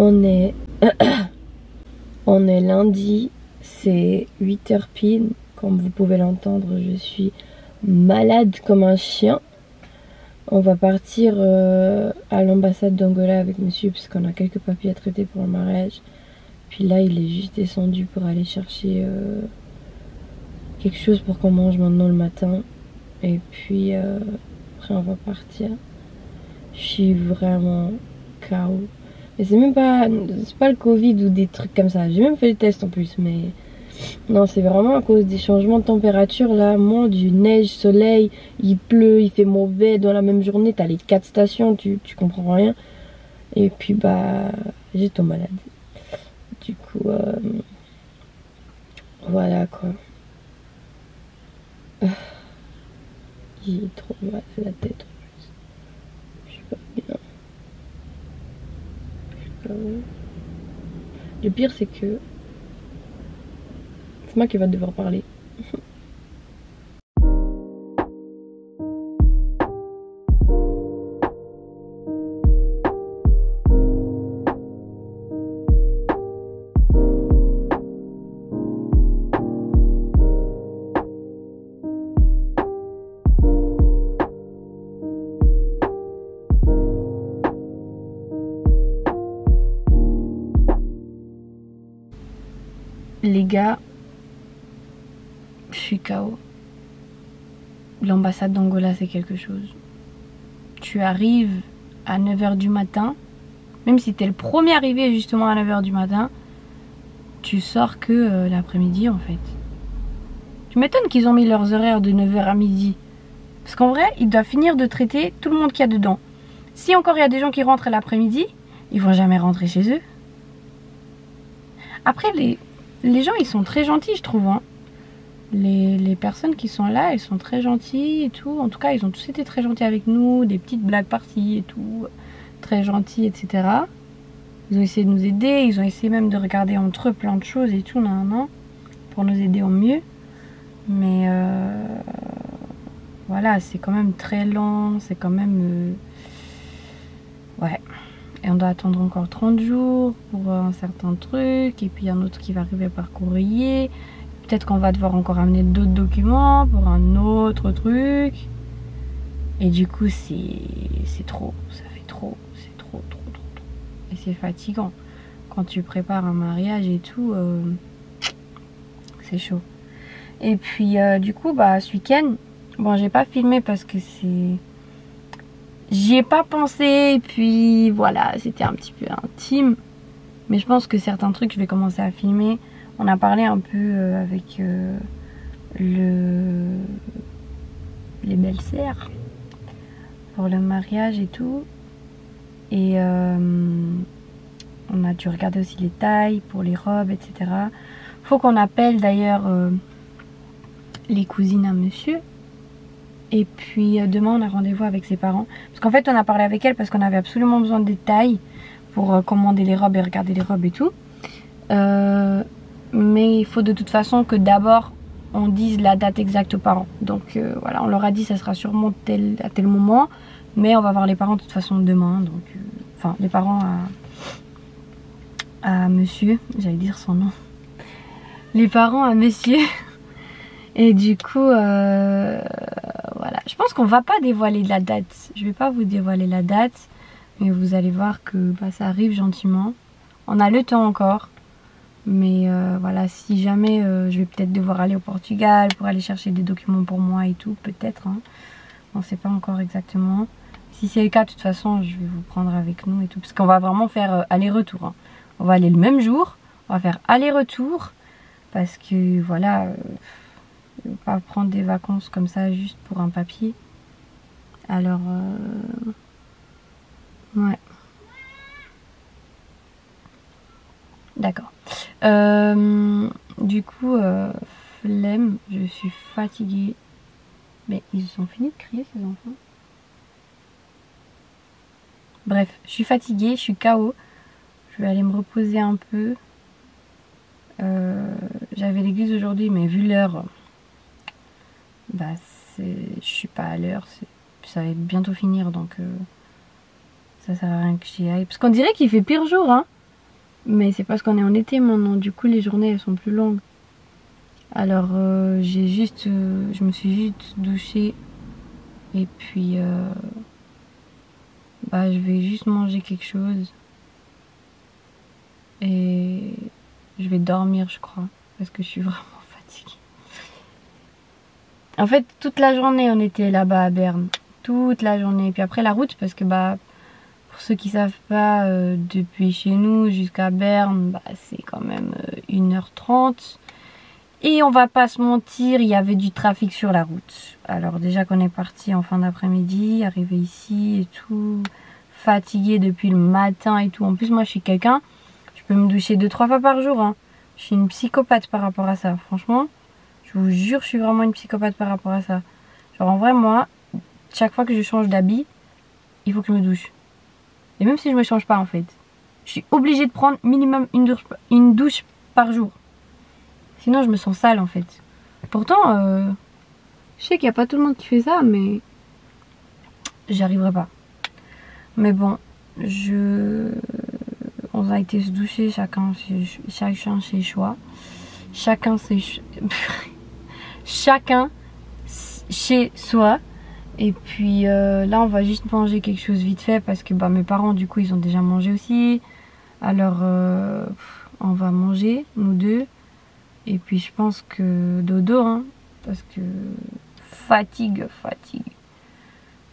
On est, on est lundi, c'est 8h pile. Comme vous pouvez l'entendre, je suis malade comme un chien. On va partir à l'ambassade d'Angola avec monsieur parce qu'on a quelques papiers à traiter pour le mariage. Puis là, il est juste descendu pour aller chercher quelque chose pour qu'on mange maintenant le matin. Et puis après, on va partir. Je suis vraiment KO. Mais c'est même pas, c'est pas le Covid ou des trucs comme ça. J'ai même fait le test en plus, mais non, c'est vraiment à cause des changements de température là. Mon Dieu, neige, soleil, il pleut, il fait mauvais dans la même journée. T'as les 4 stations, tu comprends rien. Et puis bah, j'ai tombé malade. Du coup, voilà quoi. J'ai trop mal à la tête. Je suis pas bien. Le pire c'est que c'est moi qui va devoir parler. Les gars, je suis KO. L'ambassade d'Angola, c'est quelque chose. Tu arrives à 9h du matin, même si t'es le premier arrivé justement à 9h du matin, tu sors que l'après-midi en fait. Tu m'étonnes qu'ils ont mis leurs horaires de 9h à midi. Parce qu'en vrai, ils doivent finir de traiter tout le monde qu'il y a dedans. Si encore il y a des gens qui rentrent l'après-midi, ils vont jamais rentrer chez eux. Après, les gens, ils sont très gentils, je trouve. Hein. Les personnes qui sont là, elles sont très gentilles et tout. En tout cas, ils ont tous été très gentils avec nous. Des petites blagues par-ci et tout. Très gentils, etc. Ils ont essayé de nous aider. Ils ont essayé même de regarder entre eux plein de choses et tout, nan, pour nous aider au mieux. Mais voilà, c'est quand même très lent. C'est quand même... ouais. Et on doit attendre encore 30 jours pour un certain truc. Et puis un autre qui va arriver par courrier. Peut-être qu'on va devoir encore amener d'autres documents pour un autre truc. Et du coup, c'est trop. Ça fait trop. C'est trop. Et c'est fatigant. Quand tu prépares un mariage et tout, c'est chaud. Et puis, du coup, bah, ce week-end, bon, j'ai pas filmé parce que c'est... J'y ai pas pensé, et puis voilà, c'était un petit peu intime. Mais je pense que certains trucs, je vais commencer à filmer. On a parlé un peu avec les belles-sœurs pour le mariage et tout. Et on a dû regarder aussi les tailles pour les robes, etc. Faut qu'on appelle d'ailleurs les cousines à monsieur. Et puis demain on a rendez-vous avec ses parents. Parce qu'en fait on a parlé avec elle parce qu'on avait absolument besoin des tailles pour commander les robes et regarder les robes et tout. Mais il faut de toute façon que d'abord on dise la date exacte aux parents. Donc voilà, on leur a dit ça sera sûrement à tel moment. Mais on va voir les parents de toute façon demain. Donc, enfin les parents à monsieur, j'allais dire son nom. Les parents à monsieur. Et du coup, voilà. Je pense qu'on va pas dévoiler la date. Je vais pas vous dévoiler la date. Mais vous allez voir que bah, ça arrive gentiment. On a le temps encore. Mais voilà, si jamais je vais peut-être devoir aller au Portugal pour aller chercher des documents pour moi et tout. Peut-être. Hein. On sait pas encore exactement. Si c'est le cas, de toute façon, je vais vous prendre avec nous et tout. Parce qu'on va vraiment faire aller-retour. Hein. On va aller le même jour. On va faire aller-retour. Parce que voilà... pas prendre des vacances comme ça juste pour un papier. Alors ouais, d'accord. Du coup flemme, je suis fatiguée. Mais ils ont fini de crier ces enfants. Bref, je suis fatiguée, je suis KO. Je vais aller me reposer un peu. J'avais l'église aujourd'hui, mais vu l'heure, bah je suis pas à l'heure, ça va bientôt finir, donc ça sert à rien que j'y aille. Parce qu'on dirait qu'il fait pire jour, hein. Mais c'est parce qu'on est en été maintenant, du coup les journées elles sont plus longues. Alors je me suis juste douchée et puis je vais juste manger quelque chose et je vais dormir je crois parce que je suis vraiment fatiguée. En fait toute la journée on était là-bas à Berne, toute la journée. Et puis après la route parce que pour ceux qui savent pas, depuis chez nous jusqu'à Berne, c'est quand même 1h30. Et on va pas se mentir, il y avait du trafic sur la route. Alors déjà qu'on est parti en fin d'après-midi, arrivé ici et tout, fatigué depuis le matin et tout. En plus moi je suis quelqu'un, je peux me doucher 2-3 fois par jour. Hein. Je suis une psychopathe par rapport à ça. Franchement, je vous jure, je suis vraiment une psychopathe par rapport à ça. Genre en vrai moi, chaque fois que je change d'habit, il faut que je me douche. Et même si je me change pas en fait, je suis obligée de prendre minimum une douche par jour. Sinon je me sens sale en fait. Pourtant, je sais qu'il n'y a pas tout le monde qui fait ça, mais j'y arriverai pas. Mais bon, on a été se doucher chacun chez soi. Chacun chez soi. Et puis là on va juste manger quelque chose vite fait parce que mes parents du coup ils ont déjà mangé aussi. Alors on va manger nous deux. Et puis je pense que dodo hein, parce que fatigue.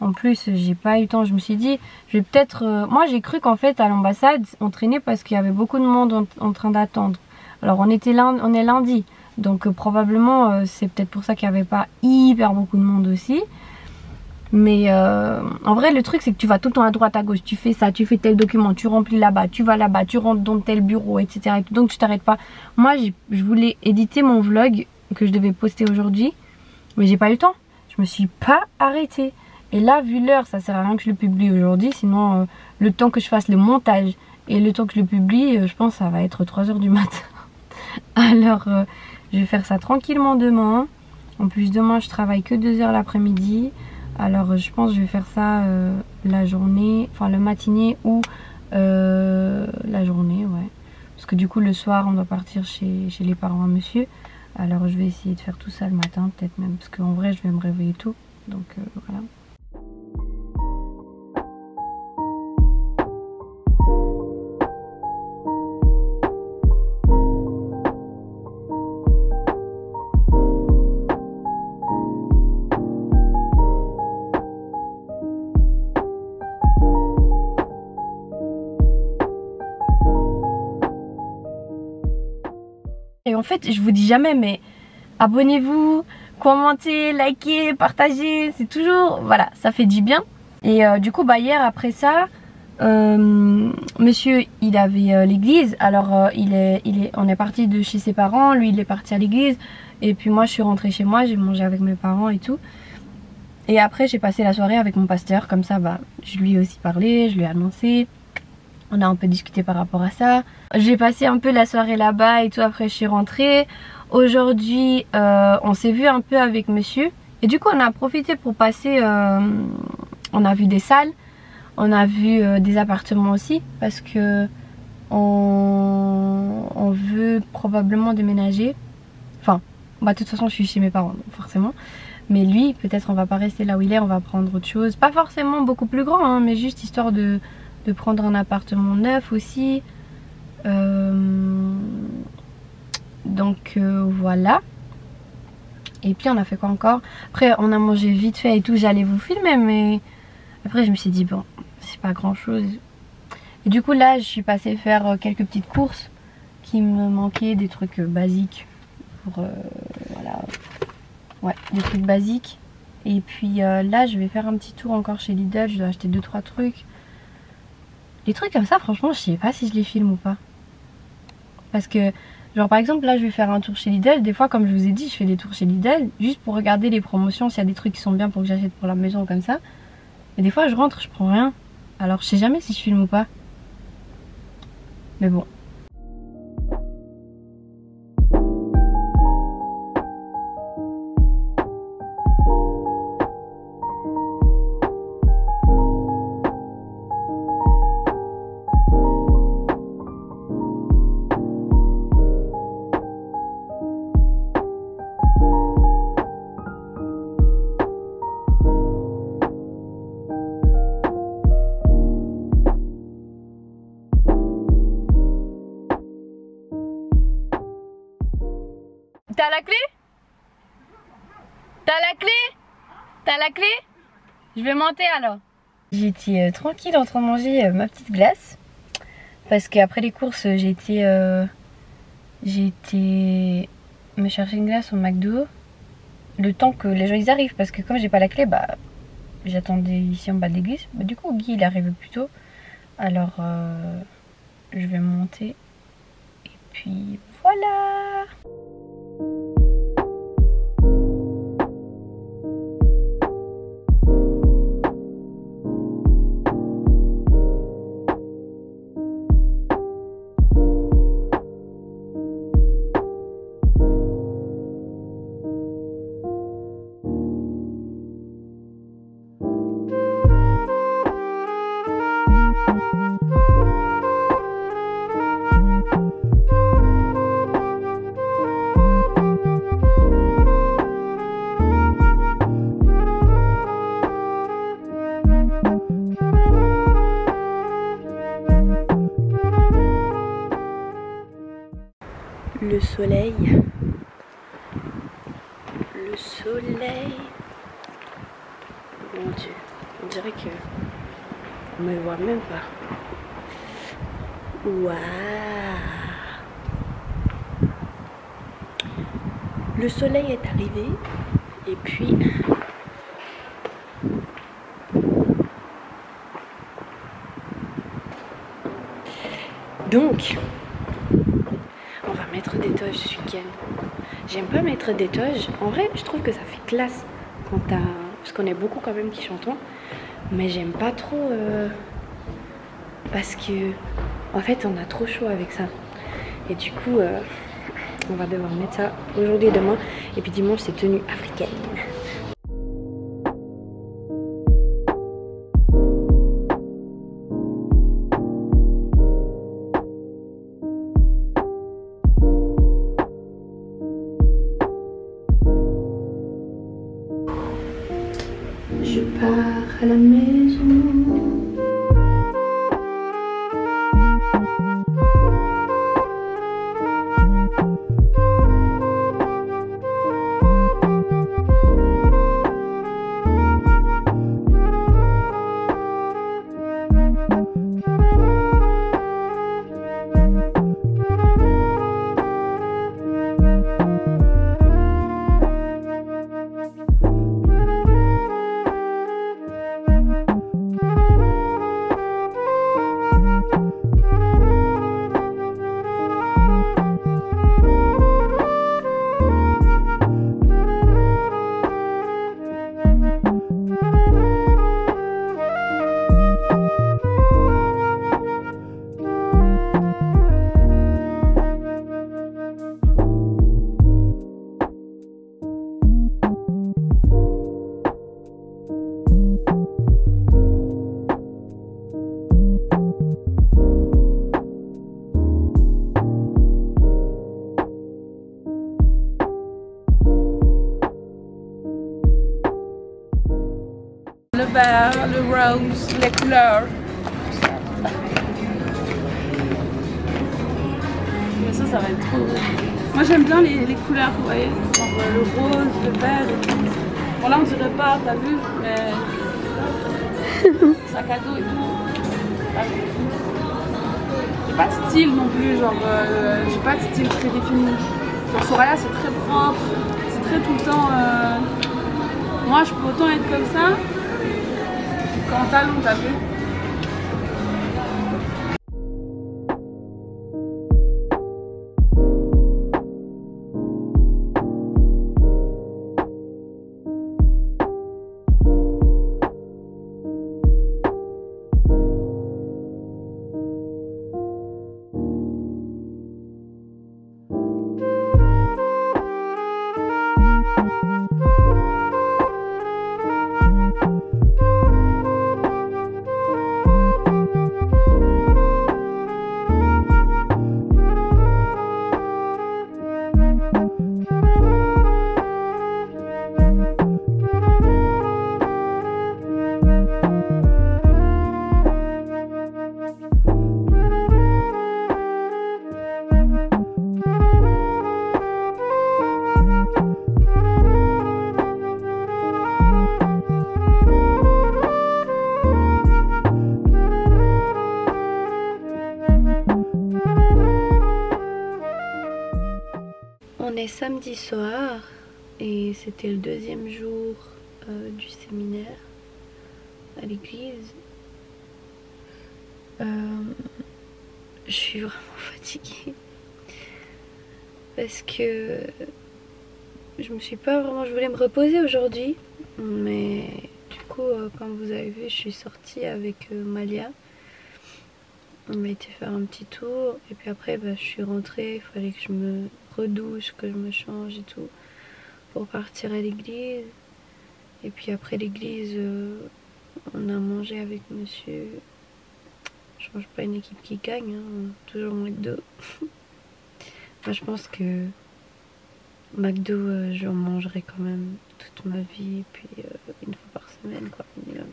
En plus j'ai pas eu le temps, je me suis dit je vais peut-être moi j'ai cru qu'en fait à l'ambassade on traînait parce qu'il y avait beaucoup de monde en train d'attendre. Alors on est lundi, donc probablement c'est peut-être pour ça qu'il n'y avait pas hyper beaucoup de monde aussi. Mais en vrai le truc c'est que tu vas tout le temps à droite à gauche, tu fais ça, tu fais tel document, tu remplis là-bas, tu vas là-bas, tu rentres dans tel bureau, etc. Donc tu t'arrêtes pas. Moi je voulais éditer mon vlog que je devais poster aujourd'hui, mais j'ai pas eu le temps. Je me suis pas arrêtée. Et là vu l'heure ça sert à rien que je le publie aujourd'hui, sinon le temps que je fasse le montage et le temps que je le publie, je pense que ça va être 3 h du matin. Alors je vais faire ça tranquillement demain. En plus demain je travaille que 2 h l'après-midi. Alors je pense que je vais faire ça la journée, enfin le matinée ou la journée, ouais. Parce que du coup le soir on doit partir chez les parents à monsieur. Alors je vais essayer de faire tout ça le matin peut-être même, parce qu'en vrai je vais me réveiller tôt. Donc voilà. Et en fait, je vous dis jamais, mais abonnez-vous, commentez, likez, partagez, c'est toujours, voilà, ça fait du bien. Et du coup, hier après ça, monsieur, il avait l'église. Alors, on est parti de chez ses parents, lui, il est parti à l'église. Et puis moi, je suis rentrée chez moi, j'ai mangé avec mes parents et tout. Et après, j'ai passé la soirée avec mon pasteur, comme ça, je lui ai aussi parlé, je lui ai annoncé. On a un peu discuté par rapport à ça. J'ai passé un peu la soirée là-bas et tout, après je suis rentrée. Aujourd'hui, on s'est vu un peu avec monsieur. Et du coup, on a profité pour passer... on a vu des salles, on a vu des appartements aussi. Parce que on veut probablement déménager. Enfin, de toute façon, je suis chez mes parents, donc forcément. Mais lui, peut-être on va pas rester là où il est, on va prendre autre chose. Pas forcément beaucoup plus grand, hein, mais juste histoire de prendre un appartement neuf aussi. Donc voilà. Et puis on a fait quoi encore? Après on a mangé vite fait et tout, j'allais vous filmer, mais après je me suis dit bon, c'est pas grand chose. Et du coup là je suis passée faire quelques petites courses qui me manquaient, des trucs basiques pour voilà, ouais, des trucs basiques. Et puis là je vais faire un petit tour encore chez Lidl, je dois acheter 2-3 trucs. Les trucs comme ça, franchement, je sais pas si je les filme ou pas. Parce que, genre par exemple, là je vais faire un tour chez Lidl. Des fois, comme je vous ai dit, je fais des tours chez Lidl juste pour regarder les promotions, s'il y a des trucs qui sont bien pour que j'achète pour la maison comme ça. Et des fois, je rentre, je prends rien. Alors, je sais jamais si je filme ou pas. Mais bon. la clé? T'as la clé? T'as la clé? Je vais monter alors. J'étais tranquille en train de manger ma petite glace. Parce qu'après les courses, j'ai été me chercher une glace au McDo. Le temps que les gens ils arrivent. Parce que comme j'ai pas la clé, bah j'attendais ici en bas de l'église. Bah, du coup, Guy il est arrivé plus tôt. Alors, je vais monter. Et puis voilà. Le soleil, mon Dieu, on dirait que on me voit même pas. Waouh, le soleil est arrivé et puis donc on va mettre des toges ce week-end. J'aime pas mettre des toges. En vrai, je trouve que ça fait classe quand t'as... Parce qu'on est beaucoup quand même qui chantons. Mais j'aime pas trop... Parce que... En fait, on a trop chaud avec ça. Et du coup, on va devoir mettre ça aujourd'hui et demain. Et puis dimanche, c'est tenue africaine. Je pars à la maison. Le vert, le rose, les couleurs. Mais ça va être trop... Moi j'aime bien les couleurs, vous voyez. Genre le rose, le vert et tout. Bon là on dirait pas, t'as vu, mais... sac à dos et tout. J'ai pas de style non plus, genre... j'ai pas de style très défini. Genre Soraya c'est très propre, c'est très tout le temps... Moi je peux autant être comme ça, qu'en talon, t'as vu? est samedi soir et c'était le deuxième jour du séminaire à l'église. Je suis vraiment fatiguée parce que je voulais me reposer aujourd'hui, mais du coup comme vous avez vu, je suis sortie avec Malia. On a été faire un petit tour et puis après je suis rentrée, il fallait que je me redouche, que je me change et tout pour partir à l'église. Et puis après l'église, on a mangé avec monsieur. Je mange pas une équipe qui gagne, hein, toujours McDo. Moi je pense que McDo, j'en mangerai quand même toute ma vie, et puis une fois par semaine quoi, minimum.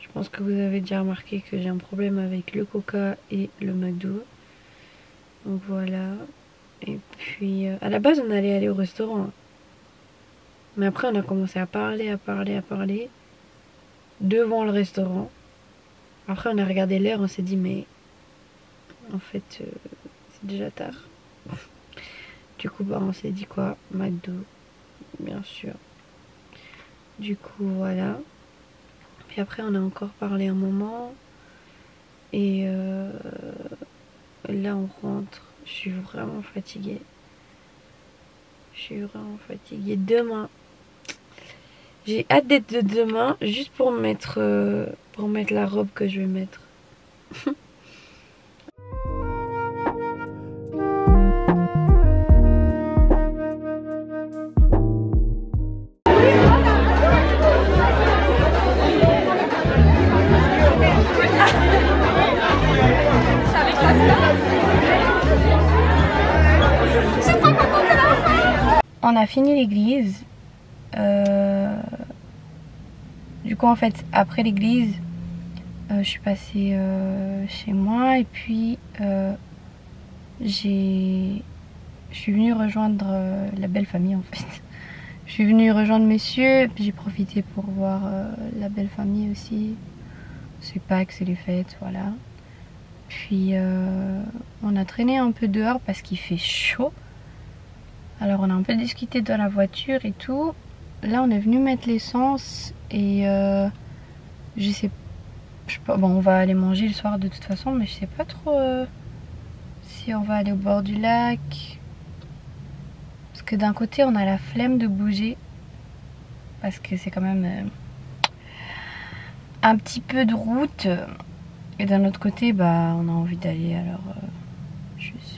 Je pense que vous avez déjà remarqué que j'ai un problème avec le Coca et le McDo. Donc voilà. Et puis à la base on allait aller au restaurant. Mais après on a commencé à parler devant le restaurant. Après on a regardé l'heure, on s'est dit mais en fait c'est déjà tard. Du coup on s'est dit quoi? McDo, bien sûr. Du coup voilà. Puis après on a encore parlé un moment. Et là on rentre. Je suis vraiment fatiguée. Demain. J'ai hâte d'être de demain juste pour mettre la robe que je vais mettre. On a fini l'église. Du coup en fait après l'église je suis passée chez moi et puis je suis venue rejoindre la belle famille en fait. Je suis venue rejoindre monsieur et puis j'ai profité pour voir la belle famille aussi. C'est Pâques, c'est les fêtes, voilà. Puis on a traîné un peu dehors parce qu'il fait chaud. Alors on a un peu discuté dans la voiture et tout. Là on est venu mettre l'essence et je sais pas, bon on va aller manger le soir de toute façon, mais je sais pas trop si on va aller au bord du lac. Parce que d'un côté on a la flemme de bouger parce que c'est quand même un petit peu de route, et d'un autre côté bah on a envie d'aller, alors je suis